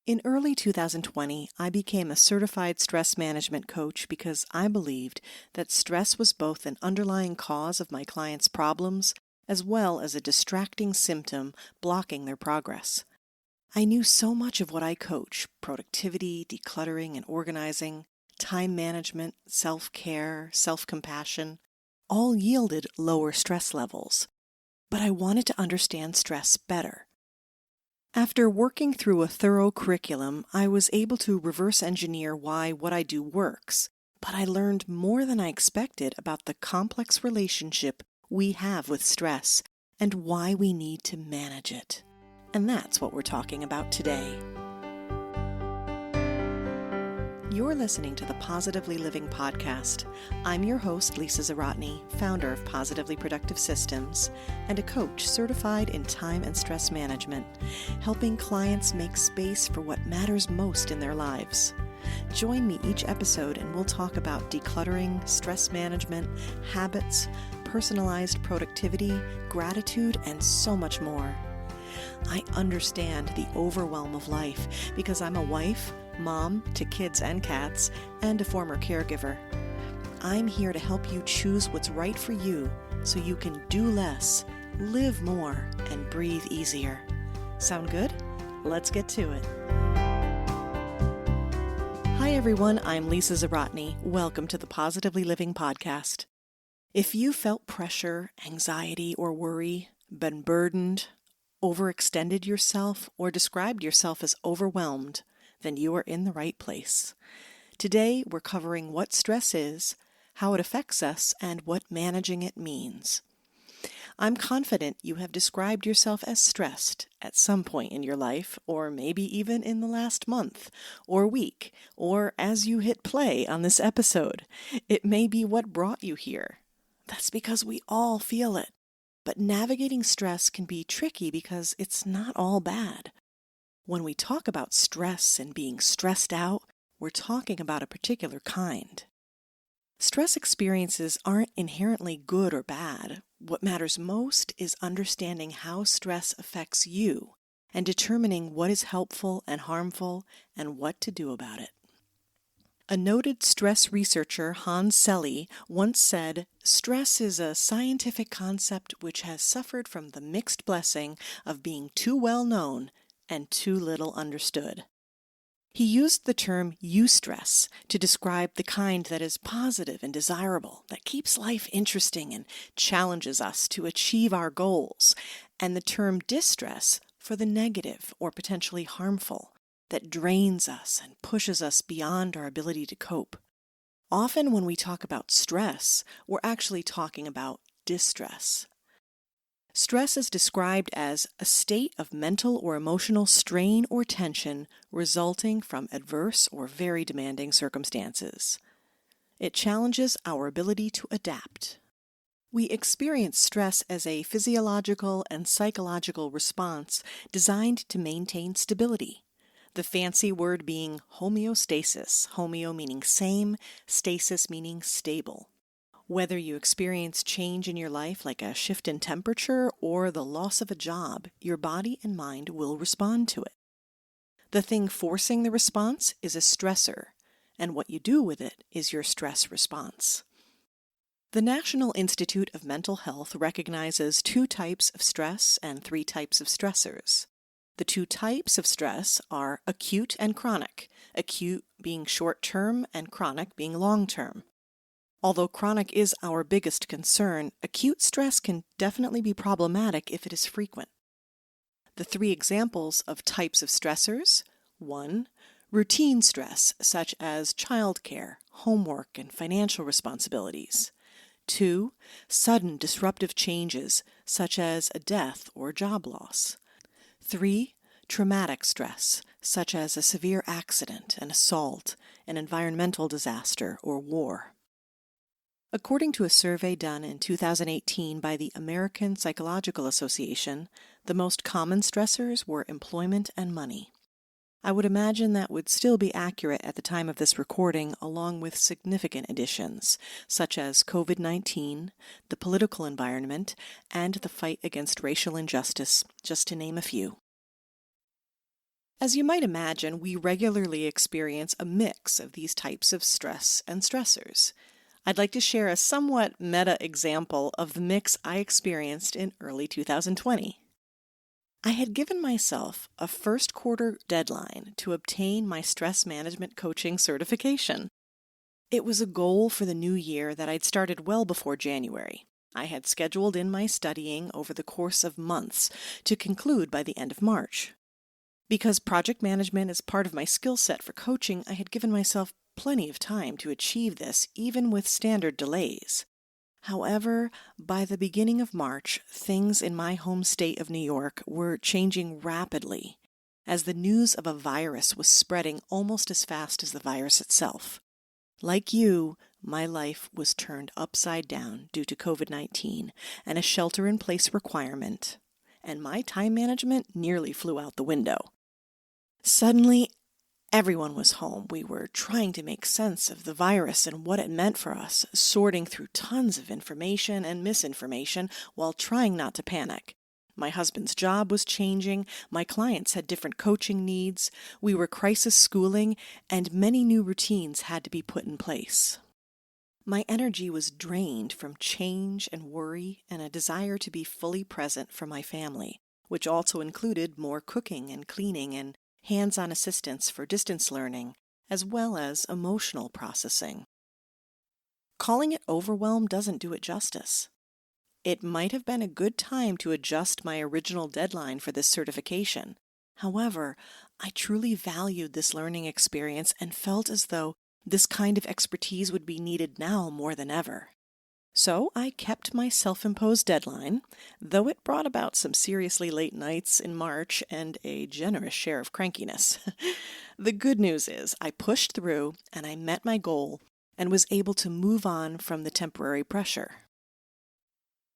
In early 2020, I became a certified stress management coach because I believed that stress was both an underlying cause of my clients' problems as well as a distracting symptom blocking their progress. I knew so much of what I coach: productivity, decluttering and organizing, time management, self-care, self-compassion, all yielded lower stress levels. But I wanted to understand stress better. After working through a thorough curriculum, I was able to reverse engineer why what I do works, but I learned more than I expected about the complex relationship we have with stress and why we need to manage it. And that's what we're talking about today. You're listening to the Positively Living podcast. I'm your host, Lisa Zawrotny, founder of Positively Productive Systems and a coach certified in time and stress management, helping clients make space for what matters most in their lives. Join me each episode and we'll talk about decluttering, stress management, habits, personalized productivity, gratitude, and so much more. I understand the overwhelm of life because I'm a wife, mom to kids and cats, and a former caregiver. I'm here to help you choose what's right for you so you can do less, live more, and breathe easier. Sound good? Let's get to it. Hi everyone, I'm Lisa Zawrotny. Welcome to the Positively Living podcast. If you felt pressure, anxiety, or worry, been burdened, overextended yourself, or described yourself as overwhelmed, then you are in the right place. Today, we're covering what stress is, how it affects us, and what managing it means. I'm confident you have described yourself as stressed at some point in your life, or maybe even in the last month or week, or as you hit play on this episode. It may be what brought you here. That's because we all feel it. But navigating stress can be tricky because it's not all bad. When we talk about stress and being stressed out, we're talking about a particular kind. Stress experiences aren't inherently good or bad. What matters most is understanding how stress affects you and determining what is helpful and harmful and what to do about it. A noted stress researcher, Hans Selye, once said, "Stress is a scientific concept which has suffered from the mixed blessing of being too well known and too little understood." He used the term eustress to describe the kind that is positive and desirable, that keeps life interesting and challenges us to achieve our goals, and the term distress for the negative or potentially harmful, that drains us and pushes us beyond our ability to cope. Often when we talk about stress, we're actually talking about distress. Stress is described as a state of mental or emotional strain or tension resulting from adverse or very demanding circumstances. It challenges our ability to adapt. We experience stress as a physiological and psychological response designed to maintain stability. The fancy word being homeostasis, homeo meaning same, stasis meaning stable. Whether you experience change in your life like a shift in temperature or the loss of a job, your body and mind will respond to it. The thing forcing the response is a stressor, and what you do with it is your stress response. The National Institute of Mental Health recognizes 2 types of stress and 3 types of stressors. The 2 types of stress are acute and chronic, acute being short-term and chronic being long-term. Although chronic is our biggest concern, acute stress can definitely be problematic if it is frequent. The 3 examples of types of stressors: 1. Routine stress, such as childcare, homework, and financial responsibilities. 2. Sudden disruptive changes, such as a death or job loss. 3. Traumatic stress, such as a severe accident, an assault, an environmental disaster, or war. According to a survey done in 2018 by the American Psychological Association, the most common stressors were employment and money. I would imagine that would still be accurate at the time of this recording, along with significant additions, such as COVID-19, the political environment, and the fight against racial injustice, just to name a few. As you might imagine, we regularly experience a mix of these types of stress and stressors. I'd like to share a somewhat meta example of the mix I experienced in early 2020. I had given myself a first quarter deadline to obtain my stress management coaching certification. It was a goal for the new year that I'd started well before January. I had scheduled in my studying over the course of months to conclude by the end of March. Because project management is part of my skill set for coaching, I had given myself plenty of time to achieve this, even with standard delays. However, by the beginning of March, things in my home state of New York were changing rapidly, as the news of a virus was spreading almost as fast as the virus itself. Like you, my life was turned upside down due to COVID-19 and a shelter-in-place requirement, and my time management nearly flew out the window. Suddenly, everyone was home. We were trying to make sense of the virus and what it meant for us, sorting through tons of information and misinformation while trying not to panic. My husband's job was changing, my clients had different coaching needs, we were crisis schooling, and many new routines had to be put in place. My energy was drained from change and worry and a desire to be fully present for my family, which also included more cooking and cleaning and hands-on assistance for distance learning, as well as emotional processing. Calling it overwhelm doesn't do it justice. It might have been a good time to adjust my original deadline for this certification. However, I truly valued this learning experience and felt as though this kind of expertise would be needed now more than ever. So I kept my self-imposed deadline, though it brought about some seriously late nights in March and a generous share of crankiness. The good news is I pushed through and I met my goal and was able to move on from the temporary pressure.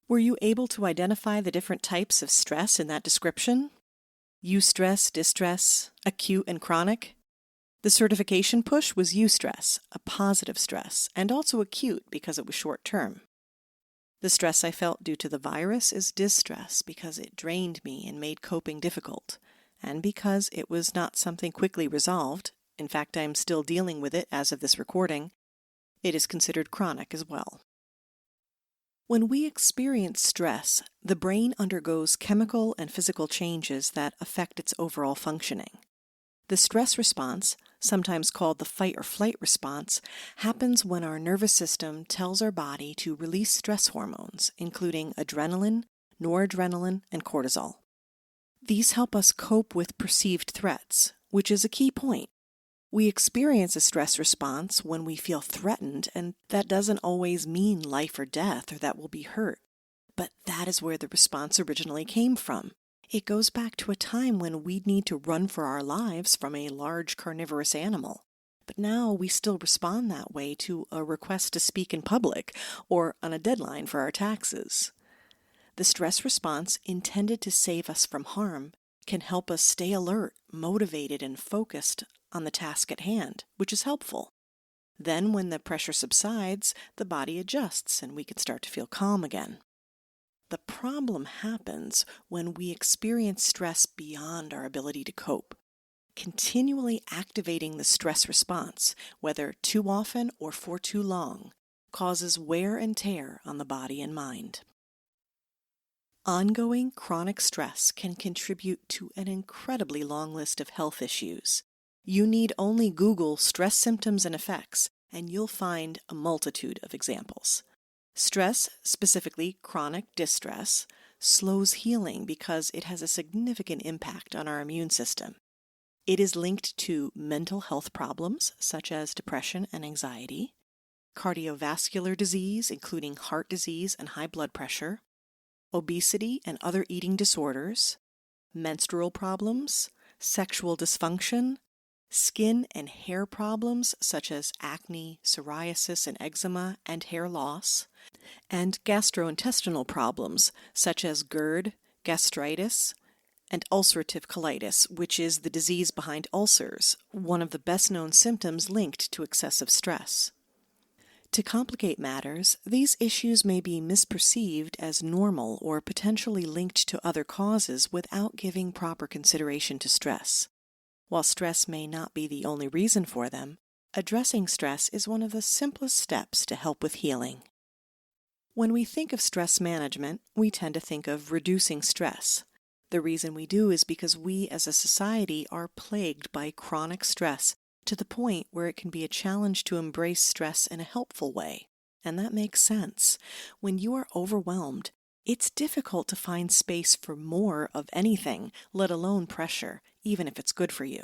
Were you able to identify the different types of stress in that description? Eustress, distress, acute and chronic? The certification push was eustress, a positive stress, and also acute because it was short-term. The stress I felt due to the virus is distress because it drained me and made coping difficult, and because it was not something quickly resolved. In fact, I am still dealing with it as of this recording. It is considered chronic as well. When we experience stress, the brain undergoes chemical and physical changes that affect its overall functioning. The stress response, sometimes called the fight or flight response, happens when our nervous system tells our body to release stress hormones, including adrenaline, noradrenaline, and cortisol. These help us cope with perceived threats, which is a key point. We experience a stress response when we feel threatened, and that doesn't always mean life or death or that we'll be hurt. But that is where the response originally came from. It goes back to a time when we'd need to run for our lives from a large carnivorous animal. But now we still respond that way to a request to speak in public or on a deadline for our taxes. The stress response, intended to save us from harm, can help us stay alert, motivated, and focused on the task at hand, which is helpful. Then when the pressure subsides, the body adjusts and we can start to feel calm again. The problem happens when we experience stress beyond our ability to cope. Continually activating the stress response, whether too often or for too long, causes wear and tear on the body and mind. Ongoing chronic stress can contribute to an incredibly long list of health issues. You need only Google stress symptoms and effects, and you'll find a multitude of examples. Stress, specifically chronic distress, slows healing because it has a significant impact on our immune system. It is linked to mental health problems such as depression and anxiety, cardiovascular disease, including heart disease and high blood pressure, obesity and other eating disorders, menstrual problems, sexual dysfunction, skin and hair problems such as acne, psoriasis and eczema, and hair loss, and gastrointestinal problems such as GERD, gastritis, and ulcerative colitis, which is the disease behind ulcers, one of the best-known symptoms linked to excessive stress. To complicate matters, these issues may be misperceived as normal or potentially linked to other causes without giving proper consideration to stress. While stress may not be the only reason for them, addressing stress is one of the simplest steps to help with healing. When we think of stress management, we tend to think of reducing stress. The reason we do is because we as a society are plagued by chronic stress to the point where it can be a challenge to embrace stress in a helpful way. And that makes sense. When you are overwhelmed, it's difficult to find space for more of anything, let alone pressure, even if it's good for you.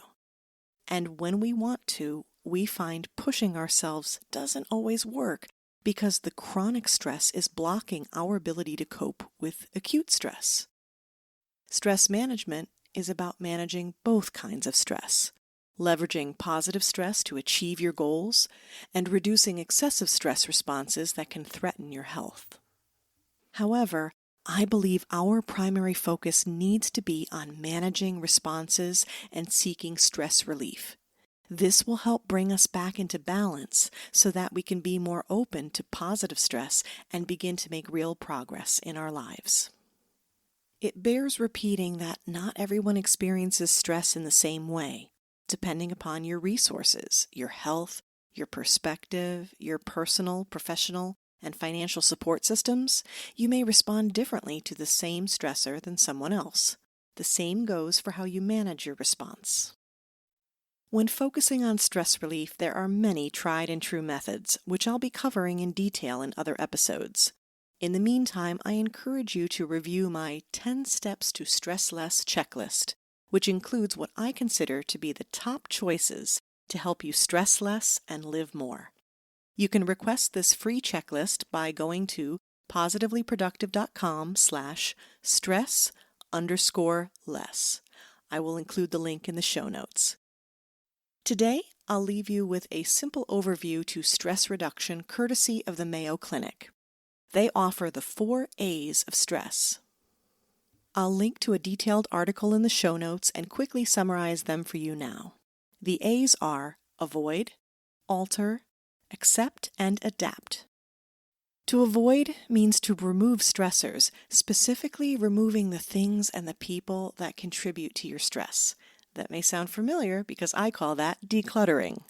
And when we want to, we find pushing ourselves doesn't always work because the chronic stress is blocking our ability to cope with acute stress. Stress management is about managing both kinds of stress, leveraging positive stress to achieve your goals, and reducing excessive stress responses that can threaten your health. However, I believe our primary focus needs to be on managing responses and seeking stress relief. This will help bring us back into balance so that we can be more open to positive stress and begin to make real progress in our lives. It bears repeating that not everyone experiences stress in the same way. Depending upon your resources, your health, your perspective, your personal, professional, and financial support systems, you may respond differently to the same stressor than someone else. The same goes for how you manage your response. When focusing on stress relief, there are many tried and true methods, which I'll be covering in detail in other episodes. In the meantime, I encourage you to review my 10 Steps to Stress Less checklist, which includes what I consider to be the top choices to help you stress less and live more. You can request this free checklist by going to positivelyproductive.com/stress_less. I will include the link in the show notes. Today, I'll leave you with a simple overview to stress reduction courtesy of the Mayo Clinic. They offer the 4 A's of stress. I'll link to a detailed article in the show notes and quickly summarize them for you now. The A's are avoid, alter, accept, and adapt. To avoid means to remove stressors, specifically removing the things and the people that contribute to your stress. That may sound familiar because I call that decluttering.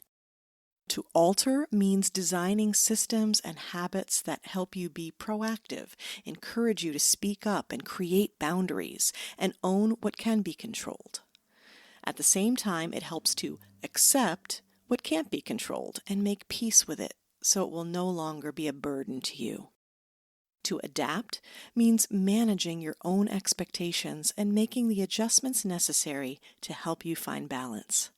To alter means designing systems and habits that help you be proactive, encourage you to speak up and create boundaries, and own what can be controlled. At the same time, it helps to accept what can't be controlled and make peace with it so it will no longer be a burden to you. To adapt means managing your own expectations and making the adjustments necessary to help you find balance.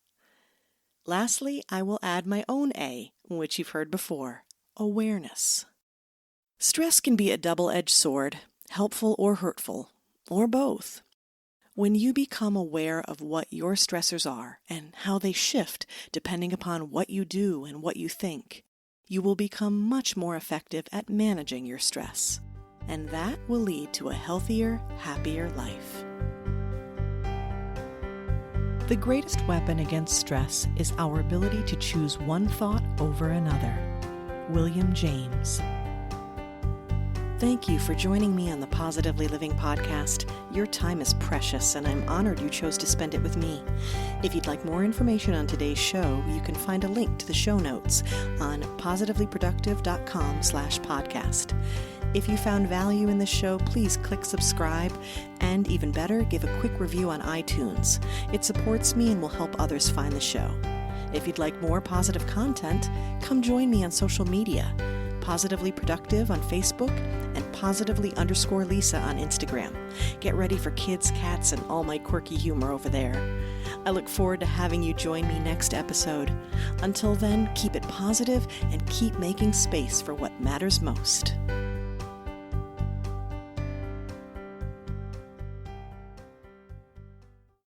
Lastly, I will add my own A, which you've heard before, awareness. Stress can be a double-edged sword, helpful or hurtful, or both. When you become aware of what your stressors are and how they shift depending upon what you do and what you think, you will become much more effective at managing your stress, and that will lead to a healthier, happier life. The greatest weapon against stress is our ability to choose one thought over another. William James. Thank you for joining me on the Positively Living podcast. Your time is precious, and I'm honored you chose to spend it with me. If you'd like more information on today's show, you can find a link to the show notes on positivelyproductive.com/podcast. If you found value in this show, please click subscribe, and even better, give a quick review on iTunes. It supports me and will help others find the show. If you'd like more positive content, come join me on social media. Positively Productive on Facebook, and positively_Lisa on Instagram. Get ready for kids, cats, and all my quirky humor over there. I look forward to having you join me next episode. Until then, keep it positive and keep making space for what matters most.